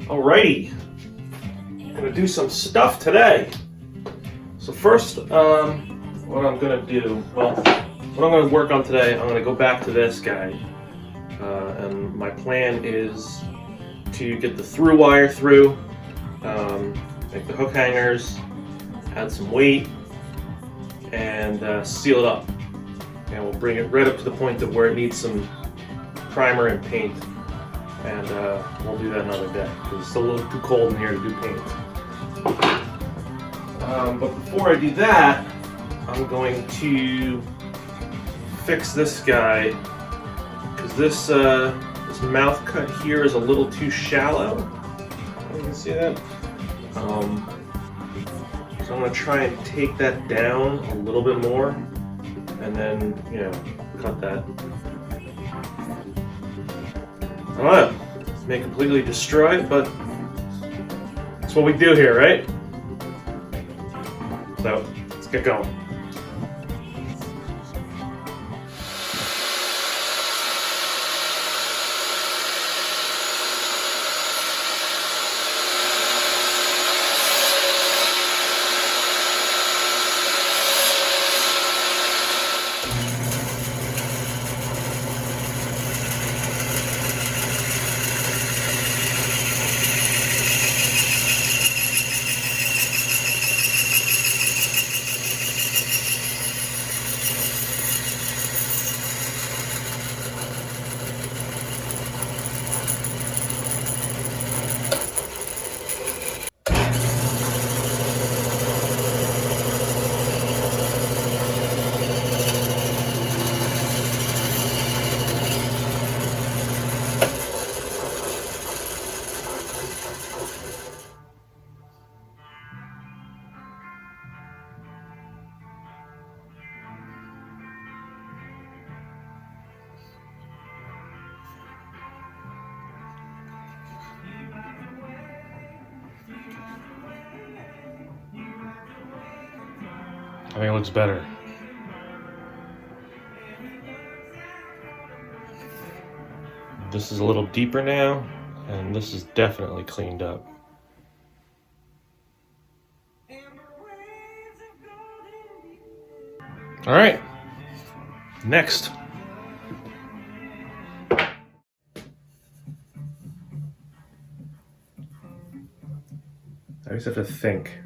Alrighty, I'm gonna do some stuff today. So first, what I'm gonna do, what I'm gonna work on today, I'm gonna go back to this guy, and my plan is to get the through wire through, make the hook hangers, add some weight, and seal it up. And we'll bring it right up to the point of where it needs some primer and paint. And we'll do that another day because it's still a little too cold in here to do paint. But before I do that, I'm going to fix this guy because this mouth cut here is a little too shallow. You can see that. So I'm going to try and take that down a little bit more, and then cut that. I don't know, may completely destroy it, but that's what we do here, right? So, let's get going. I think it looks better. This is a little deeper now, and this is definitely cleaned up. All right, next. I always have to think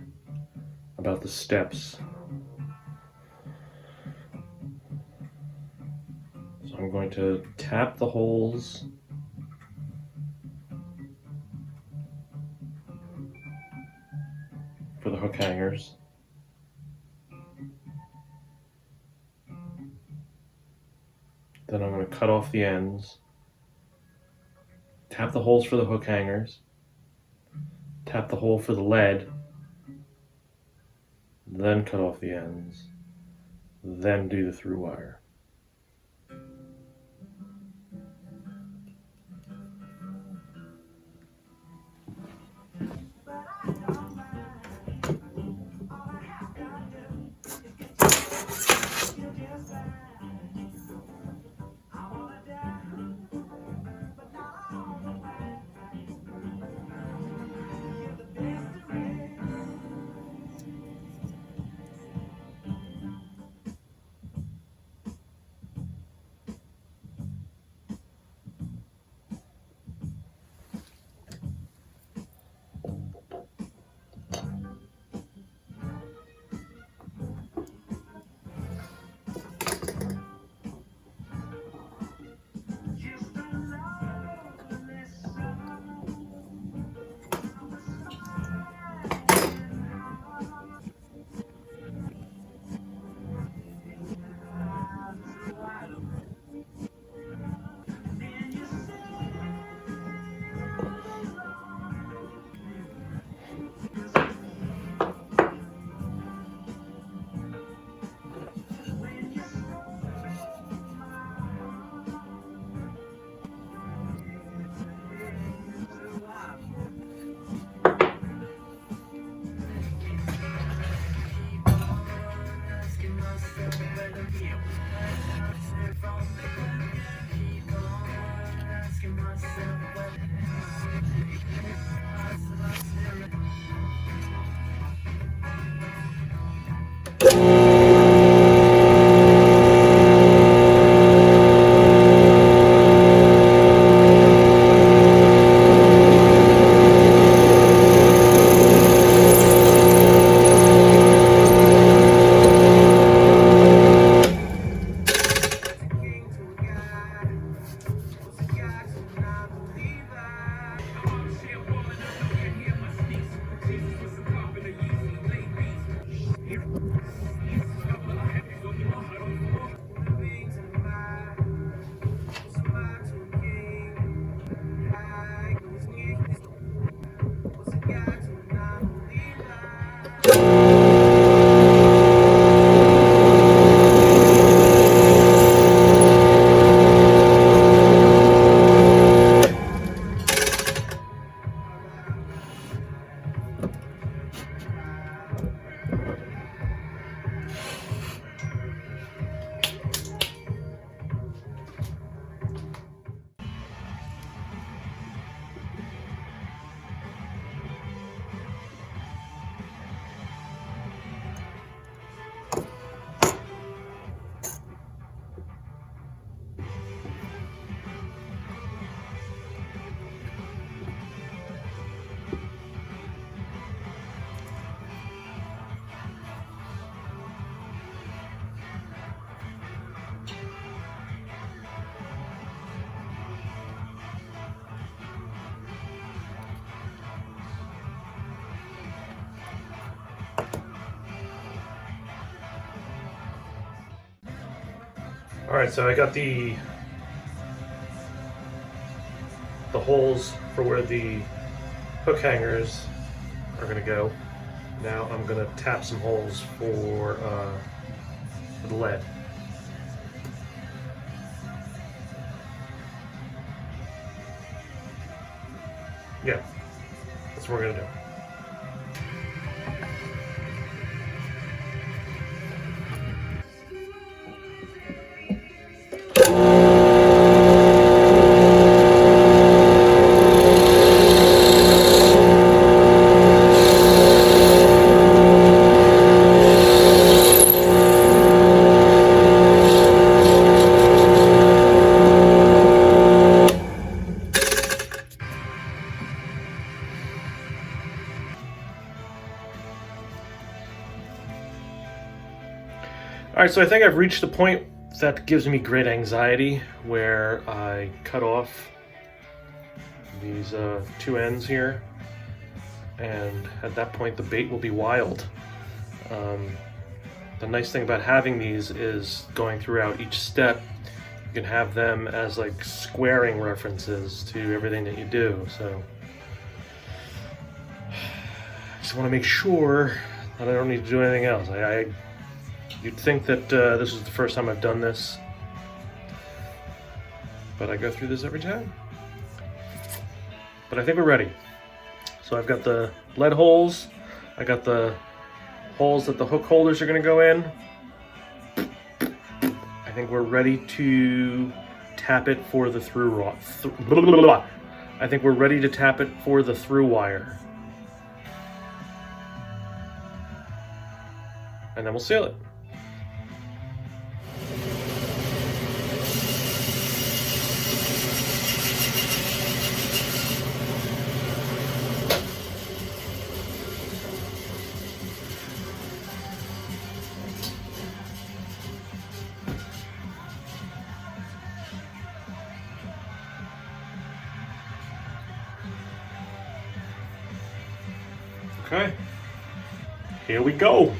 about the steps. So I'm going to tap the holes for the hook hangers. Then I'm going to cut off the ends, tap the holes for the hook hangers, tap the hole for the lead, then cut off the ends, then do the through wire. Alright, so I got the holes for where the hook hangers are going to go. Now I'm going to tap some holes for the lead. Yeah, that's what we're going to do. Alright, so I think I've reached the point that gives me great anxiety, where I cut off these two ends here, and at that point the bait will be wild. The nice thing about having these is going throughout each step, you can have them as like squaring references to everything that you do. So I just want to make sure that I don't need to do anything else. You'd think that this is the first time I've done this, but I go through this every time. But I think we're ready. So I've got the lead holes, I got the holes that the hook holders are going to go in. I think we're ready to tap it for the through rod. I think we're ready to tap it for the through wire. And then we'll seal it. Okay, here we go.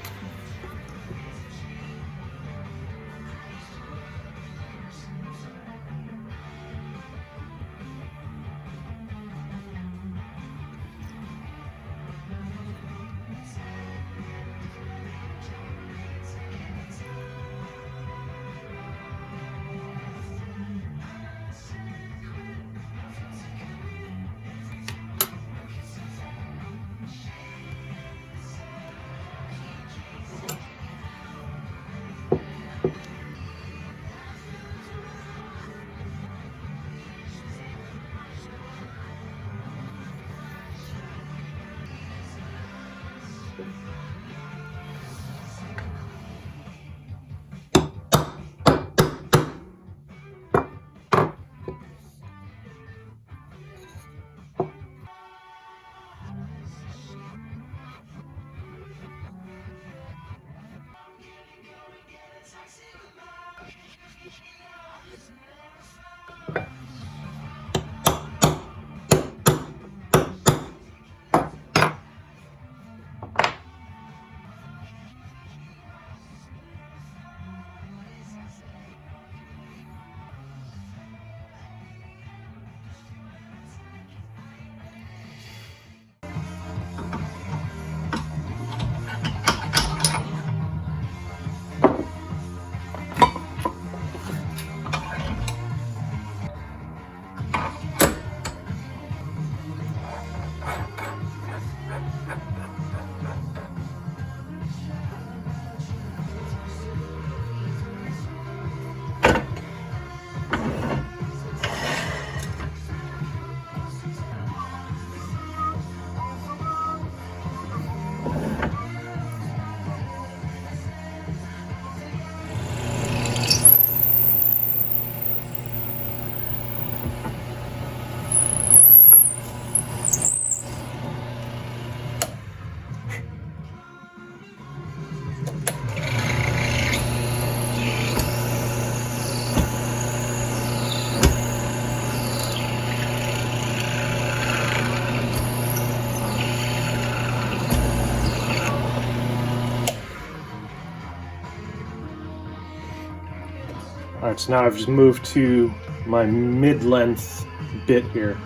Alright, so now I've just moved to my mid-length bit here.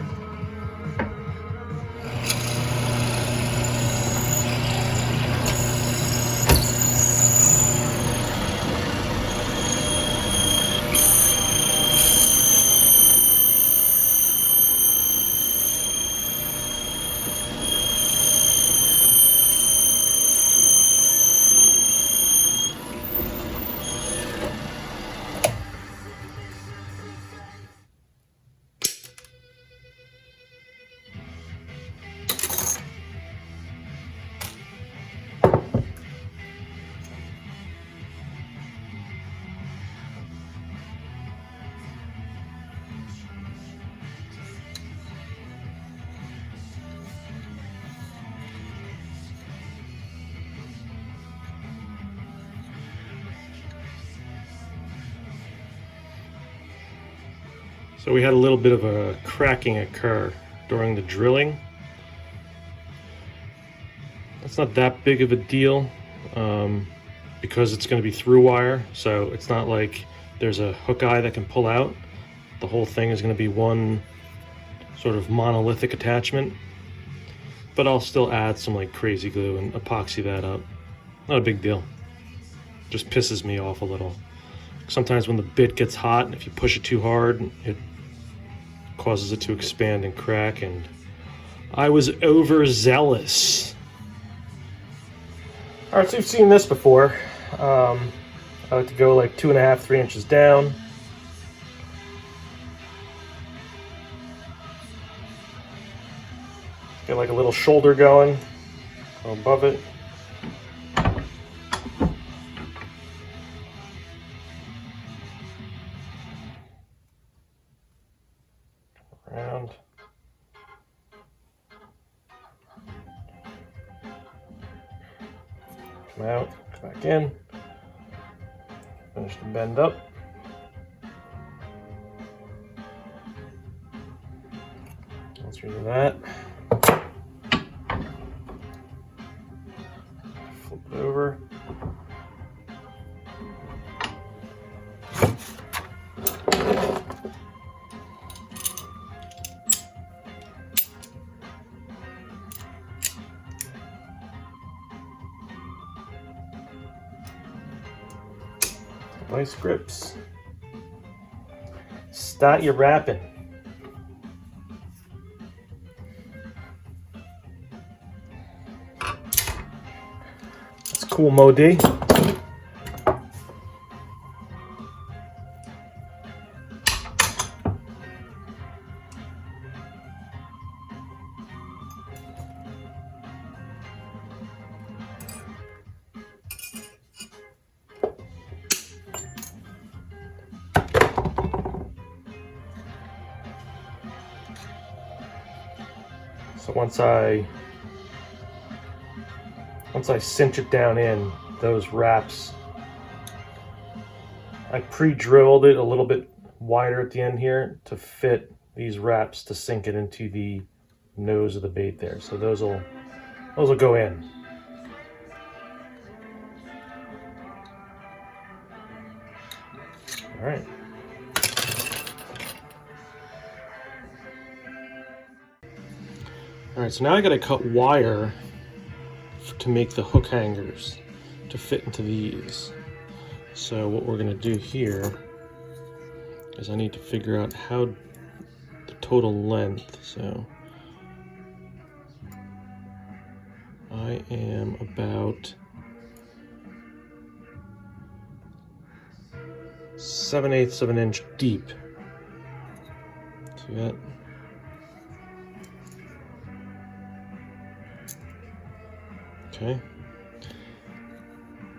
So we had a little bit of a cracking occur during the drilling. It's not that big of a deal because it's going to be through wire, so it's not like there's a hook eye that can pull out. The whole thing is going to be one sort of monolithic attachment, but I'll still add some like crazy glue and epoxy that up. Not a big deal. Just pisses me off a little. Sometimes when the bit gets hot, if you push it too hard, it causes it to expand and crack, and I was overzealous. Alright, so you've seen this before. I like to go like 2.5, 3 inches down. Get like a little shoulder going above it. Around. Come out, come back in. Finish the bend up. Let's do that. Flip it over. Nice grips. Start your wrapping. That's cool, Mo D. So once I cinch it down in those wraps, I pre-drilled it a little bit wider at the end here to fit these wraps to sink it into the nose of the bait there. So those will go in. All right. All right, so now I gotta cut wire to make the hook hangers to fit into these. So what we're gonna do here is I need to figure out how the total length. So I am about 7/8 of an inch deep. See that? Okay,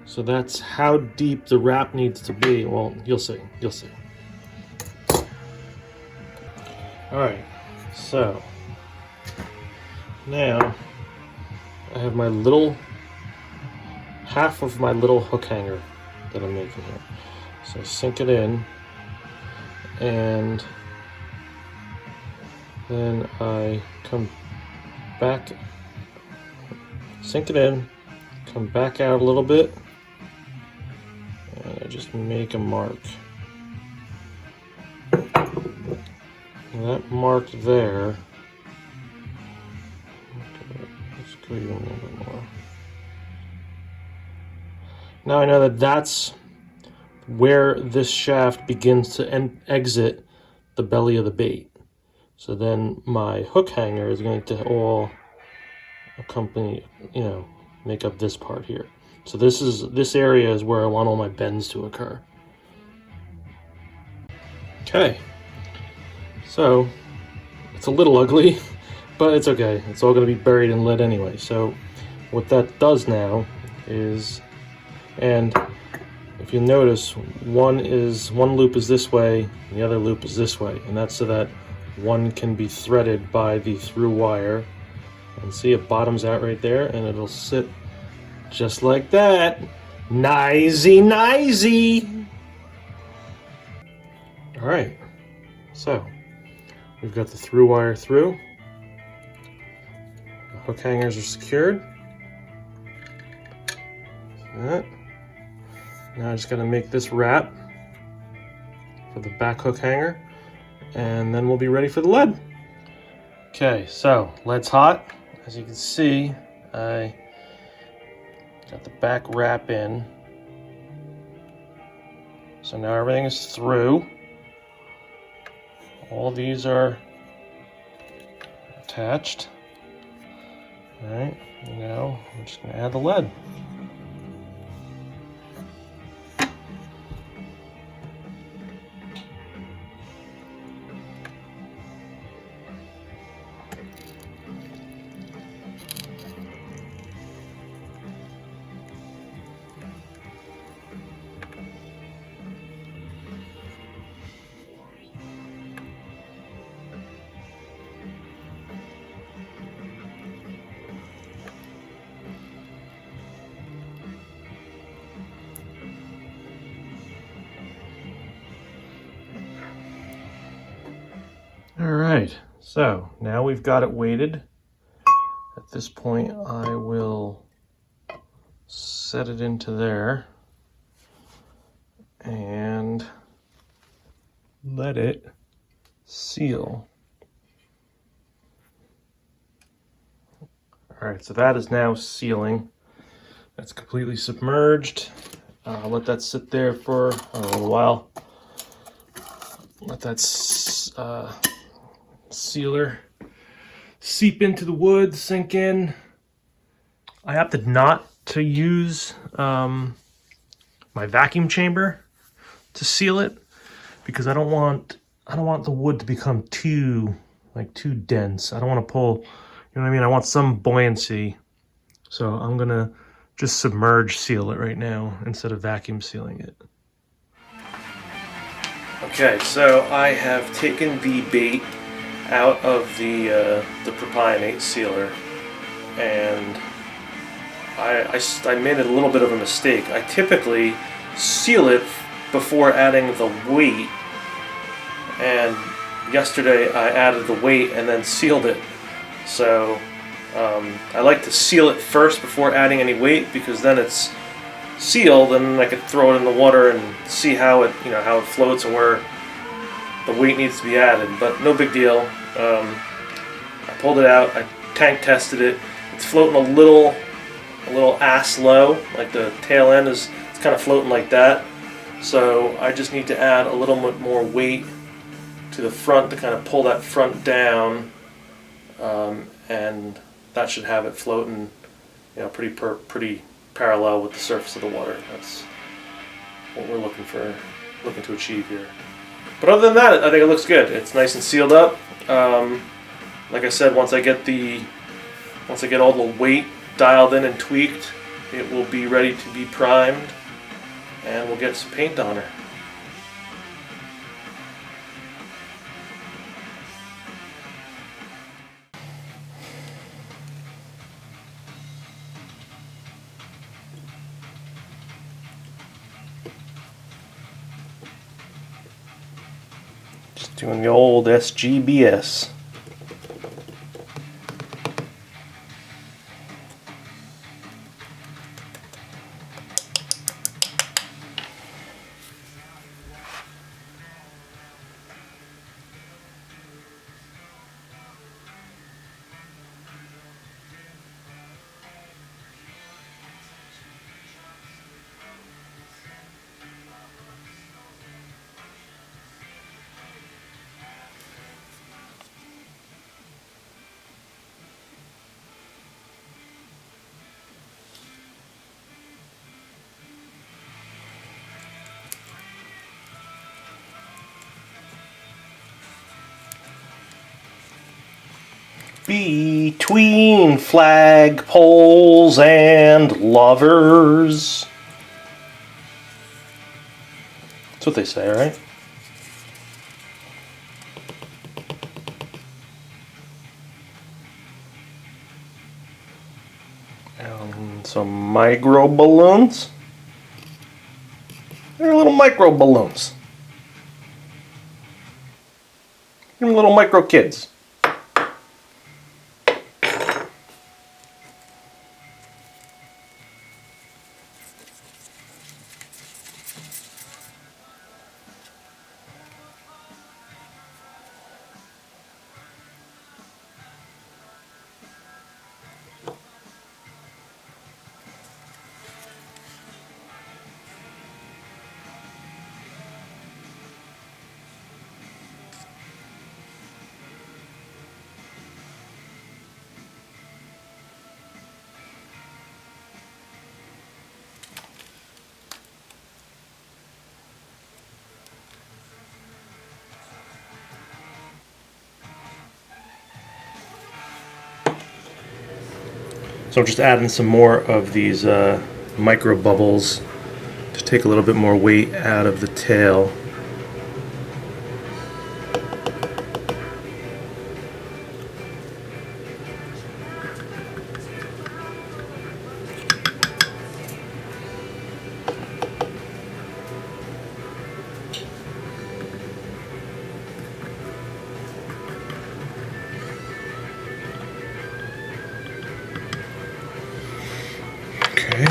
so that's how deep the wrap needs to be. Well, you'll see, you'll see. All right, so now I have my little, half of my little hook hanger that I'm making here. So I sink it in, and then I come back, sink it in, come back out a little bit, and I just make a mark. that mark there. Okay, let's go even a little bit more. Now I know that that's where this shaft begins to exit the belly of the bait. So then my hook hanger is going to all accompany, make up this part here. So this area is where I want all my bends to occur. Okay, so it's a little ugly, but it's okay. It's all going to be buried in lead anyway. So what that does now is, and if you notice, one loop is this way, and the other loop is this way, and that's so that one can be threaded by the through wire. And see, it bottoms out right there, and it'll sit just like that. Nicey, nicey. All right, so we've got the through wire through. The hook hangers are secured. That. Now I just got to make this wrap for the back hook hanger, and then we'll be ready for the lead. Okay, so lead's hot. As you can see, I got the back wrap in. So now everything is through. All these are attached. All right, now I'm just going to add the lead. All right, so now we've got it weighted. At this point, I will set it into there and let it seal. All right, so that is now sealing. That's completely submerged. I'll let that sit there for a little while. Let that sealer seep into the wood, sink in. I opted not to use my vacuum chamber to seal it because I don't want the wood to become too dense. I don't want to pull, you know what I mean? I want some buoyancy. So I'm gonna just submerge seal it right now instead of vacuum sealing it. Okay, so I have taken the bait out of the propionate sealer, and I made a little bit of a mistake. I typically seal it before adding the weight, and yesterday I added the weight and then sealed it. So I like to seal it first before adding any weight, because then it's sealed and I could throw it in the water and see how it floats and where the weight needs to be added. But no big deal. I pulled it out, I tank tested it. It's floating a little ass low, like the tail end it's kind of floating like that. So I just need to add a little bit more weight to the front to kind of pull that front down, and that should have it floating, pretty parallel with the surface of the water. That's what we're looking to achieve here. But other than that, I think it looks good. It's nice and sealed up. Like I said, once I get all the weight dialed in and tweaked, it will be ready to be primed, and we'll get some paint on her. Just doing the old SGBS. between flagpoles and lovers. That's what they say, right? And some micro balloons. They're little micro balloons. They're little micro kids. So I'm just adding some more of these micro bubbles to take a little bit more weight out of the tail. Okay.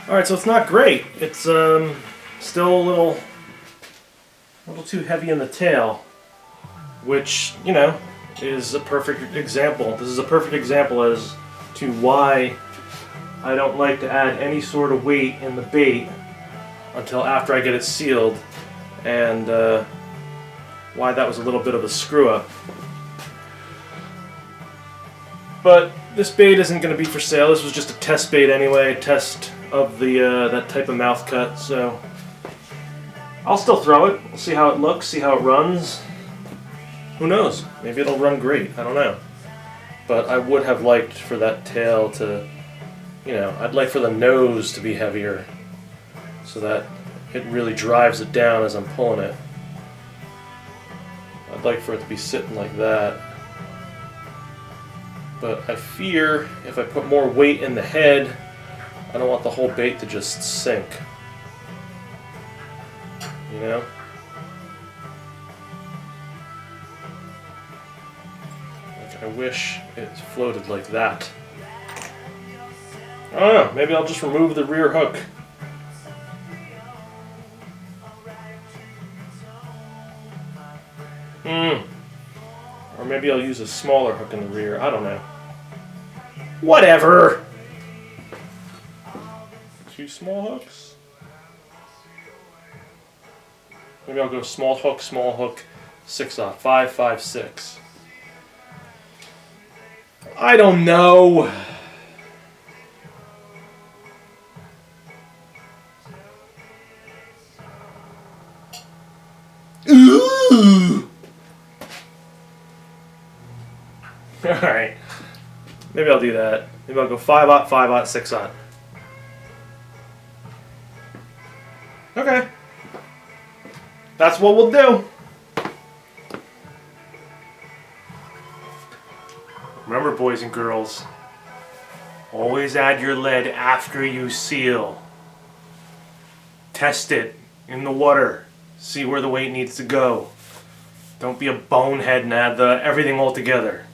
Alright, so it's not great. It's still a little too heavy in the tail, which, you know, is a perfect example. This is a perfect example as to why I don't like to add any sort of weight in the bait until after I get it sealed, and why that was a little bit of a screw up. But this bait isn't going to be for sale. This was just a test bait anyway, test of the that type of mouth cut. So I'll still throw it. We'll see how it looks, see how it runs. Who knows? Maybe it'll run great. I don't know. But I would have liked for that tail to, you know, I'd like for the nose to be heavier so that it really drives it down as I'm pulling it. I'd like for it to be sitting like that. But I fear if I put more weight in the head, I don't want the whole bait to just sink. You know? Like, I wish it floated like that. I don't know, maybe I'll just remove the rear hook. Or maybe I'll use a smaller hook in the rear, I don't know. Whatever! 2 small hooks? Maybe I'll go small hook, 6/0, 5, 5, 6. I don't know. Ooh. Alright. Maybe I'll do that. Maybe I'll go 5/0, 5/0, 6/0. Okay. That's what we'll do. Remember, boys and girls, always add your lead after you seal. Test it in the water. See where the weight needs to go. Don't be a bonehead and add everything all together,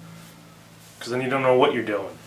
because then you don't know what you're doing.